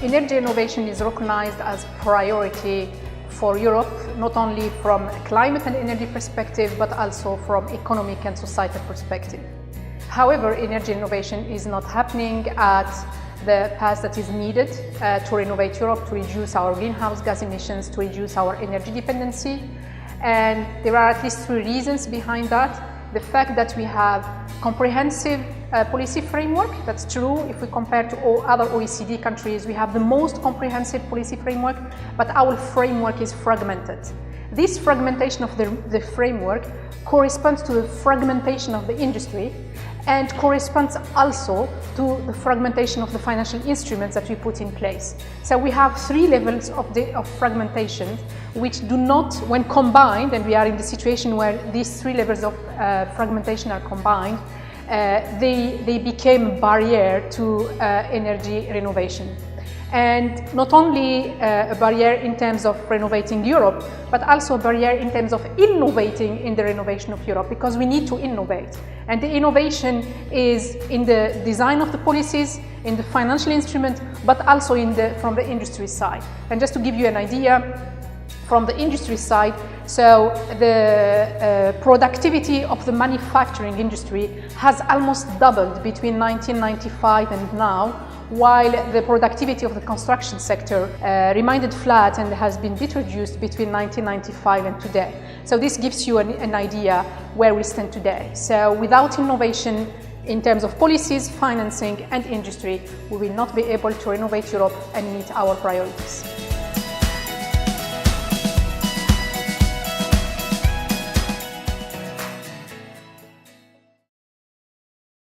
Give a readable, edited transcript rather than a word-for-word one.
energy innovation is recognized as priority for Europe, not only from a climate and energy perspective, but also from economic and societal perspective. However, energy innovation is not happening at the pace that is needed to renovate Europe, to reduce our greenhouse gas emissions, to reduce our energy dependency. And there are at least 3 reasons behind that. The fact that we have comprehensive policy framework, that's true. If we compare to all other OECD countries, we have the most comprehensive policy framework, but our framework is fragmented. This fragmentation of the framework corresponds to the fragmentation of the industry and corresponds also to the fragmentation of the financial instruments that we put in place. So we have 3 levels of fragmentation, which do not, when combined, and we are in the situation where these 3 levels of fragmentation are combined, they became a barrier to energy renovation. And not only a barrier in terms of renovating Europe, but also a barrier in terms of innovating in the renovation of Europe, because we need to innovate. And the innovation is in the design of the policies, in the financial instrument, but also from the industry side. And just to give you an idea, from the industry side, so the productivity of the manufacturing industry has almost doubled between 1995 and now, while the productivity of the construction sector remained flat and has been bit reduced between 1995 and today. So this gives you an idea where we stand today. So without innovation in terms of policies, financing and industry, we will not be able to renovate Europe and meet our priorities.